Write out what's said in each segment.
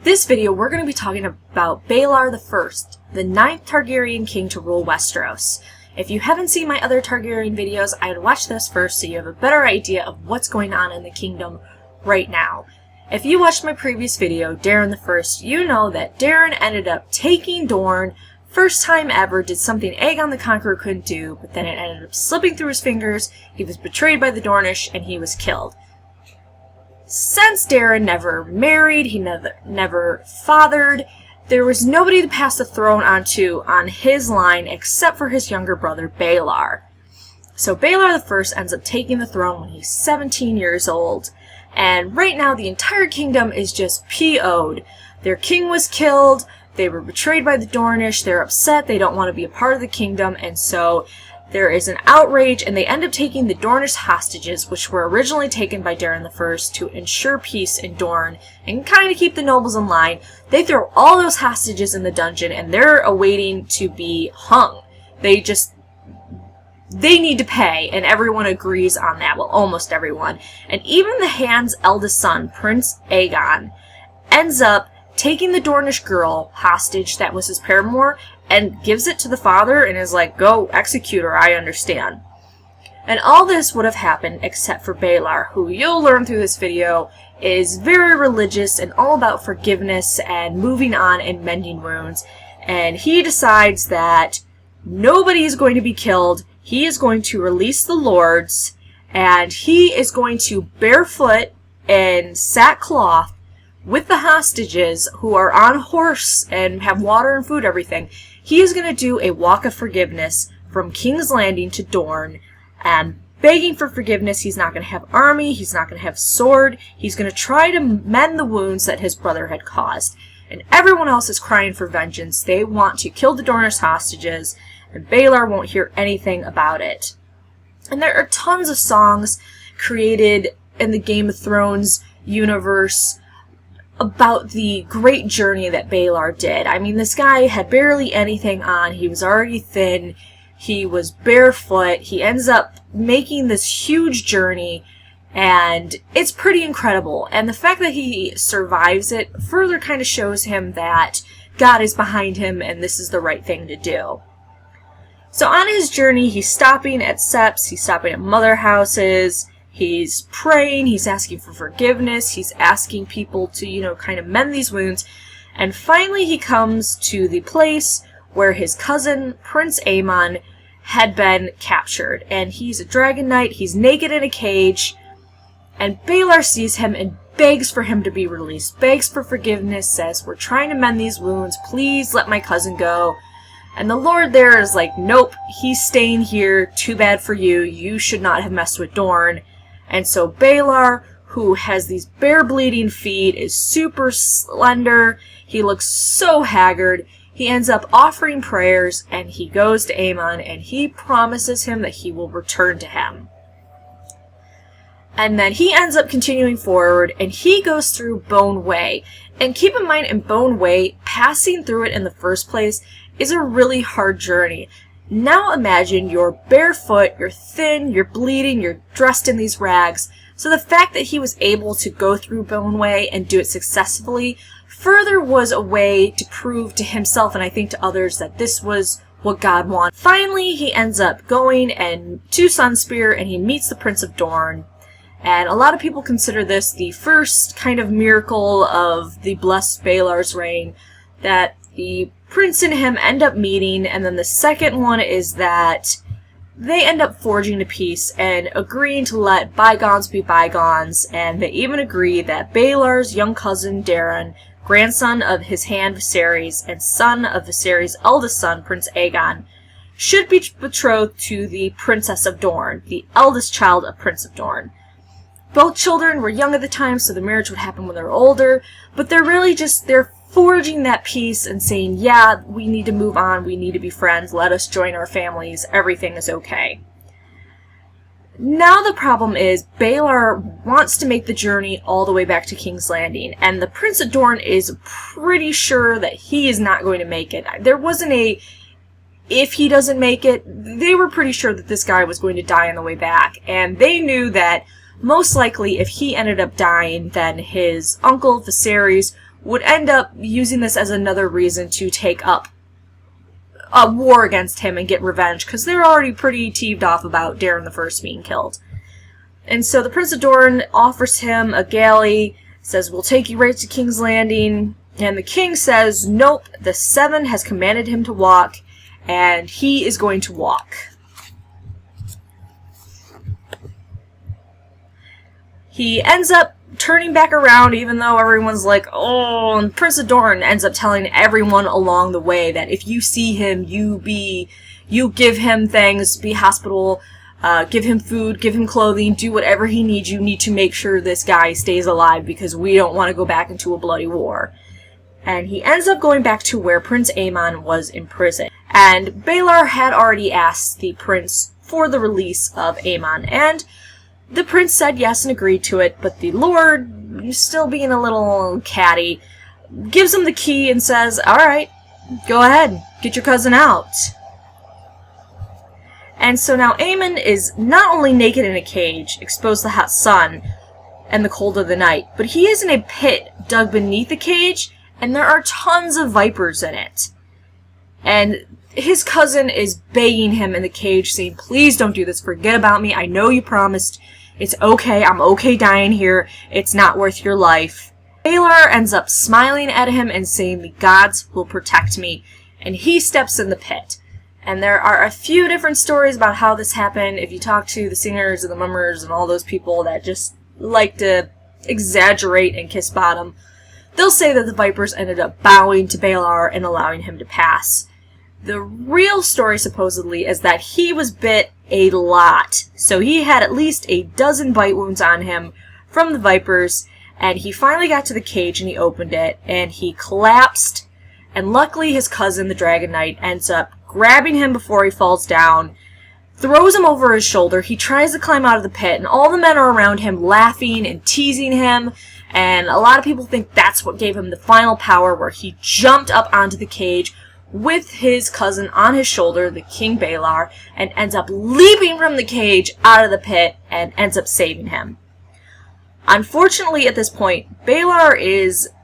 This video, we're going to be talking about Baelor I, the 9th Targaryen king to rule Westeros. If you haven't seen my other Targaryen videos, I'd watch those first so you have a better idea of what's going on in the kingdom right now. If you watched my previous video, Darren I, you know that Darren ended up taking Dorne, first time ever, did something Aegon the Conqueror couldn't do, but then it ended up slipping through his fingers, he was betrayed by the Dornish, and he was killed. Since Darren never married, he never fathered, there was nobody to pass the throne onto on his line except for his younger brother Baelor. So Baelor I ends up taking the throne when he's 17 years old, and right now the entire kingdom is just PO'd. Their king was killed, they were betrayed by the Dornish, they're upset, they don't want to be a part of the kingdom, and so there is an outrage, and they end up taking the Dornish hostages, which were originally taken by Darren I to ensure peace in Dorne and kind of keep the nobles in line. They throw all those hostages in the dungeon, and they're awaiting to be hung. They need to pay, and everyone agrees on that. Well, almost everyone. And even the Hand's eldest son, Prince Aegon, ends up taking the Dornish girl hostage that was his paramour and gives it to the father and is like, go execute her, I understand. And all this would have happened except for Baelor, who you'll learn through this video is very religious and all about forgiveness and moving on and mending wounds. And he decides that nobody is going to be killed. He is going to release the lords, and he is going to barefoot in sackcloth with the hostages who are on horse and have water and food, everything. He is going to do a walk of forgiveness from King's Landing to Dorne, and begging for forgiveness. He's not going to have army, he's not going to have sword, he's going to try to mend the wounds that his brother had caused. And everyone else is crying for vengeance. They want to kill the Dornish hostages, and Baelor won't hear anything about it. And there are tons of songs created in the Game of Thrones universe about the great journey that Baelor did. I mean, this guy had barely anything on, he was already thin, he was barefoot, he ends up making this huge journey, and it's pretty incredible. And the fact that he survives it further kind of shows him that God is behind him and this is the right thing to do. So on his journey, he's stopping at septs, he's stopping at mother houses, he's praying, he's asking for forgiveness, he's asking people to, kind of mend these wounds, and finally he comes to the place where his cousin, Prince Aemon, had been captured. And he's a dragon knight, he's naked in a cage, and Baelor sees him and begs for him to be released, begs for forgiveness, says, we're trying to mend these wounds, please let my cousin go. And the Lord there is like, nope, he's staying here, too bad for you, you should not have messed with Dorne. And so Baelor, who has these bare bleeding feet, is super slender, he looks so haggard, he ends up offering prayers, and he goes to Aemon, and he promises him that he will return to him. And then he ends up continuing forward, and he goes through Bone Way. And keep in mind, in Bone Way, passing through it in the first place is a really hard journey. Now imagine you're barefoot, you're thin, you're bleeding, you're dressed in these rags. So the fact that he was able to go through Bone Way and do it successfully further was a way to prove to himself and I think to others that this was what God wanted. Finally, he ends up going to Sunspear and he meets the Prince of Dorne. And a lot of people consider this the first kind of miracle of the blessed Baelor's reign, that the prince and him end up meeting, and then the second one is that they end up forging a peace and agreeing to let bygones be bygones, and they even agree that Baelor's young cousin Darren, grandson of his hand Viserys and son of Viserys' eldest son Prince Aegon, should be betrothed to the Princess of Dorne, the eldest child of Prince of Dorne. Both children were young at the time, so the marriage would happen when they're older, but they're forging that peace and saying, yeah, we need to move on, we need to be friends, let us join our families, everything is okay. Now the problem is, Baelor wants to make the journey all the way back to King's Landing, and the Prince of Dorne is pretty sure that he is not going to make it. There wasn't if he doesn't make it, they were pretty sure that this guy was going to die on the way back, and they knew that most likely if he ended up dying, then his uncle Viserys would end up using this as another reason to take up a war against him and get revenge, because they're already pretty teeved off about Darren the First being killed. And so the Prince of Dorne offers him a galley, says, we'll take you right to King's Landing, and the king says, nope, the Seven has commanded him to walk, and he is going to walk. He ends up turning back around, even though everyone's like, oh, and Prince of Dorne ends up telling everyone along the way that if you see him, you give him things, be hospitable, give him food, give him clothing, do whatever he needs. You need to make sure this guy stays alive because we don't want to go back into a bloody war. And he ends up going back to where Prince Aemon was in prison. And Baelor had already asked the prince for the release of Aemon, and the prince said yes and agreed to it, but the lord, still being a little catty, gives him the key and says, alright, go ahead, get your cousin out. And so now Aemon is not only naked in a cage, exposed to the hot sun and the cold of the night, but he is in a pit dug beneath the cage, and there are tons of vipers in it. And his cousin is begging him in the cage, saying, please don't do this, forget about me, I know you promised, it's okay, I'm okay dying here, it's not worth your life. Baelor ends up smiling at him and saying, the gods will protect me, and he steps in the pit. And there are a few different stories about how this happened. If you talk to the singers and the mummers and all those people that just like to exaggerate and kiss bottom, they'll say that the vipers ended up bowing to Baelor and allowing him to pass. The real story, supposedly, is that he was bit a lot. So he had at least a dozen bite wounds on him from the vipers, and he finally got to the cage and he opened it, and he collapsed, and luckily his cousin, the Dragon Knight, ends up grabbing him before he falls down, throws him over his shoulder. He tries to climb out of the pit, and all the men are around him laughing and teasing him, and a lot of people think that's what gave him the final power, where he jumped up onto the cage with his cousin on his shoulder, the King Baelor, and ends up leaping from the cage out of the pit and ends up saving him. Unfortunately, at this point, Baelor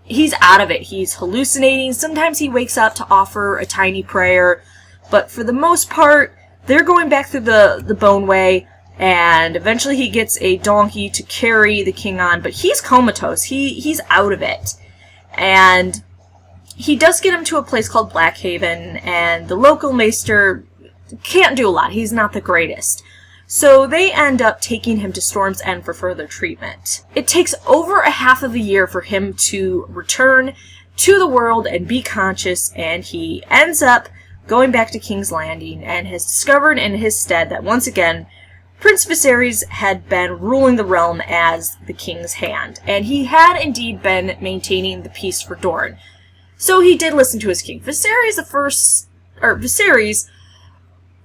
he's out of it. He's hallucinating. Sometimes he wakes up to offer a tiny prayer, but for the most part, they're going back through the Bone Way, and eventually he gets a donkey to carry the king on, but he's comatose. He's out of it. And he does get him to a place called Blackhaven, and the local maester can't do a lot. He's not the greatest. So they end up taking him to Storm's End for further treatment. It takes over a half of a year for him to return to the world and be conscious, and he ends up going back to King's Landing and has discovered in his stead that once again Prince Viserys had been ruling the realm as the king's hand, and he had indeed been maintaining the peace for Dorne. So he did listen to his king. Viserys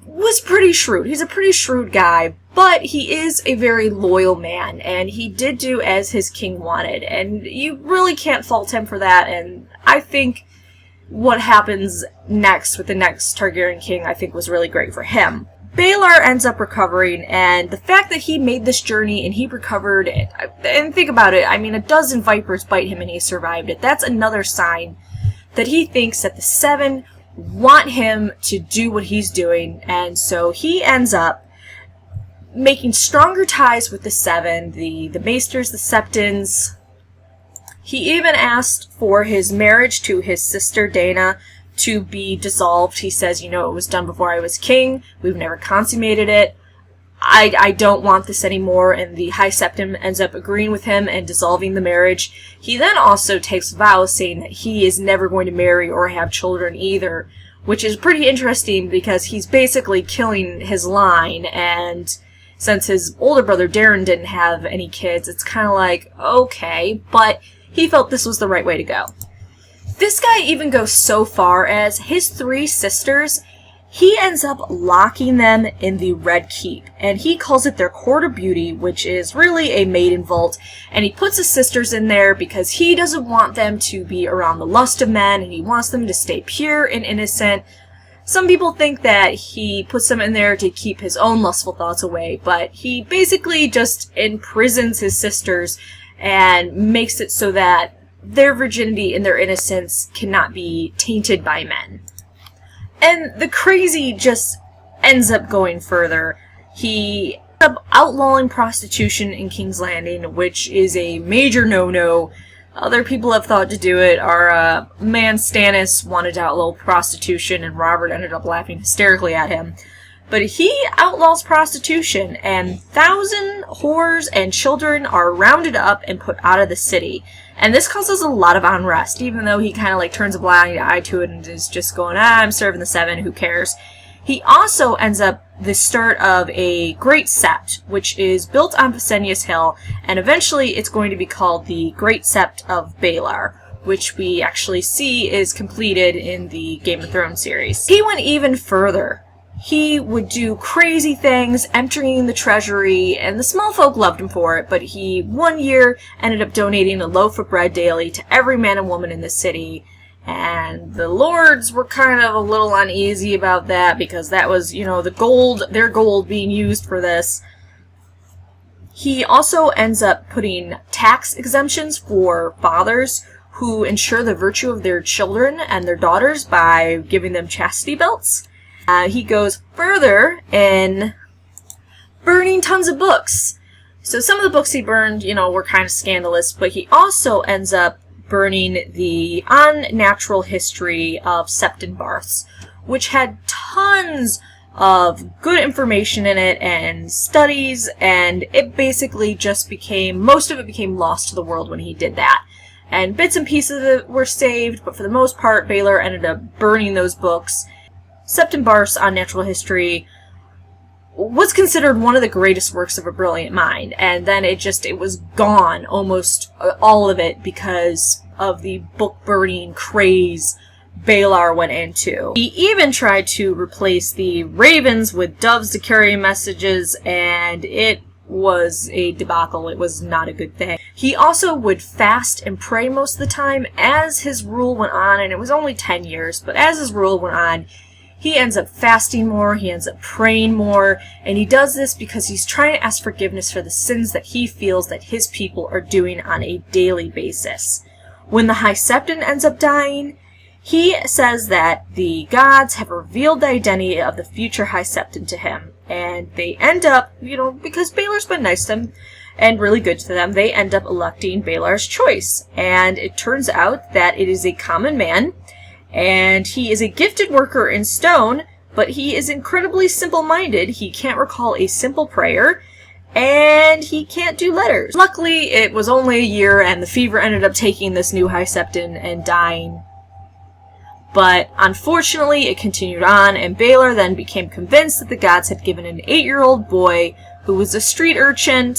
was pretty shrewd. He's a pretty shrewd guy, but he is a very loyal man, and he did do as his king wanted, and you really can't fault him for that. And I think what happens next with the next Targaryen king, I think, was really great for him. Baelor ends up recovering, and the fact that he made this journey and he recovered, and think about it, I mean, a dozen vipers bite him and he survived it. That's another sign that he thinks that the Seven want him to do what he's doing, and so he ends up making stronger ties with the Seven, the Maesters, the Septons. He even asked for his marriage to his sister Dana to be dissolved. He says, you know, it was done before I was king, we've never consummated it, I don't want this anymore, and the High Septon ends up agreeing with him and dissolving the marriage. He then also takes vows saying that he is never going to marry or have children either, which is pretty interesting because he's basically killing his line, and since his older brother Darren didn't have any kids, it's kind of like, okay, but he felt this was the right way to go. This guy even goes so far as his 3 sisters, he ends up locking them in the Red Keep, and he calls it their Court of Beauty, which is really a maiden vault, and he puts his sisters in there because he doesn't want them to be around the lust of men, and he wants them to stay pure and innocent. Some people think that he puts them in there to keep his own lustful thoughts away, but he basically just imprisons his sisters and makes it so that their virginity and their innocence cannot be tainted by men. And the crazy just ends up going further. He ends up outlawing prostitution in King's Landing, which is a major no-no. Other people have thought to do it. Our man Stannis wanted to outlaw prostitution, and Robert ended up laughing hysterically at him. But he outlaws prostitution, and 1,000 whores and children are rounded up and put out of the city. And this causes a lot of unrest, even though he kind of like turns a blind eye to it and is just going, I'm serving the 7, who cares? He also ends up the start of a Great Sept, which is built on Viserion Hill, and eventually it's going to be called the Great Sept of Baelor, which we actually see is completed in the Game of Thrones series. He went even further. He would do crazy things, emptying the treasury, and the small folk loved him for it, but he, one year, ended up donating a loaf of bread daily to every man and woman in the city, and the lords were kind of a little uneasy about that, because that was, you know, the gold, their gold being used for this. He also ends up putting tax exemptions for fathers who ensure the virtue of their children and their daughters by giving them chastity belts. He goes further in burning tons of books. So some of the books he burned, you know, were kind of scandalous, but he also ends up burning the unnatural history of Septon Barths, which had tons of good information in it and studies, and it basically just became, most of it became lost to the world when he did that. And bits and pieces of it were saved, but for the most part, Baelor ended up burning those books. Septon Barth's Unnatural History was considered one of the greatest works of a brilliant mind, and then it was gone, almost all of it, because of the book-burning craze Baelor went into. He even tried to replace the ravens with doves to carry messages, and it was a debacle. It was not a good thing. He also would fast and pray most of the time as his rule went on, and it was only 10 years, but as his rule went on, he ends up fasting more, he ends up praying more, and he does this because he's trying to ask forgiveness for the sins that he feels that his people are doing on a daily basis. When the High Septon ends up dying, he says that the gods have revealed the identity of the future High Septon to him, and they end up, you know, because Baelor's been nice to them and really good to them, they end up electing Baelor's choice. And it turns out that it is a common man, and he is a gifted worker in stone, but he is incredibly simple-minded. He can't recall a simple prayer, and he can't do letters. Luckily, it was only a year, and the fever ended up taking this new High Septon and dying. But unfortunately, it continued on, and Baelor then became convinced that the gods had given an 8-year-old boy, who was a street urchin,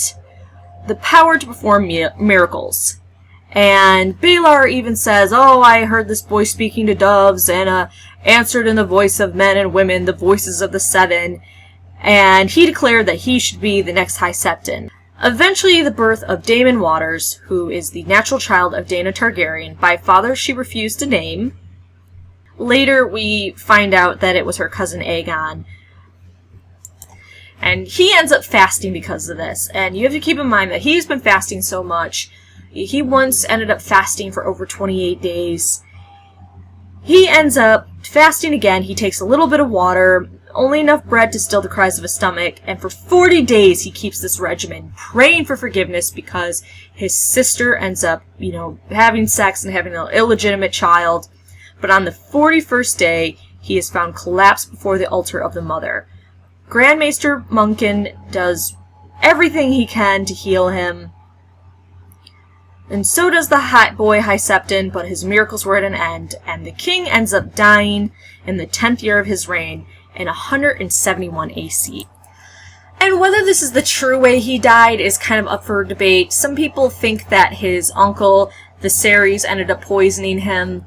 the power to perform miracles. And Baelor even says, oh, I heard this boy speaking to doves, and answered in the voice of men and women, the voices of the 7, and he declared that he should be the next High Septon. Eventually, the birth of Daemon Waters, who is the natural child of Daena Targaryen, by a father she refused to name. Later, we find out that it was her cousin Aegon. And he ends up fasting because of this, and you have to keep in mind that he's been fasting so much. He once ended up fasting for over 28 days. He ends up fasting again. He takes a little bit of water, only enough bread to still the cries of his stomach, and for 40 days he keeps this regimen, praying for forgiveness because his sister ends up, you know, having sex and having an illegitimate child. But on the 41st day, he is found collapsed before the altar of the mother. Grand Maester Munkin does everything he can to heal him, and so does the hot boy High Septon, but his miracles were at an end, and the king ends up dying in the 10th year of his reign in 171 AC. And whether this is the true way he died is kind of up for debate. Some people think that his uncle, Viserys, ended up poisoning him.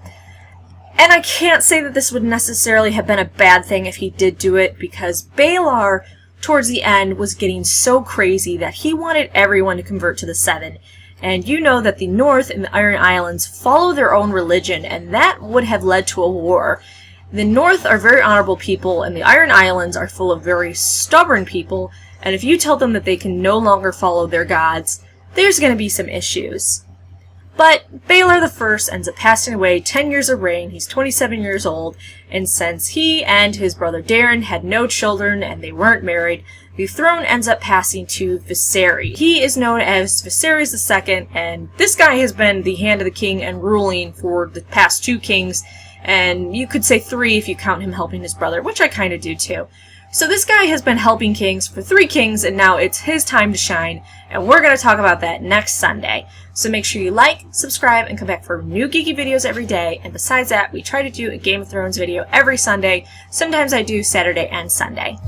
And I can't say that this would necessarily have been a bad thing if he did do it, because Baelor, towards the end, was getting so crazy that he wanted everyone to convert to the 7. And you know that the North and the Iron Islands follow their own religion, and that would have led to a war. The North are very honorable people, and the Iron Islands are full of very stubborn people, and if you tell them that they can no longer follow their gods, there's going to be some issues. But Baelor I ends up passing away 10 years of reign. He's 27 years old, and since he and his brother Darren had no children and they weren't married, the throne ends up passing to Viserys. He is known as Viserys II, and this guy has been the hand of the king and ruling for the past 2 kings, and you could say 3 if you count him helping his brother, which I kind of do too. So this guy has been helping kings for 3 kings, and now it's his time to shine, and we're going to talk about that next Sunday. So make sure you like, subscribe, and come back for new geeky videos every day, and besides that, we try to do a Game of Thrones video every Sunday. Sometimes I do Saturday and Sunday.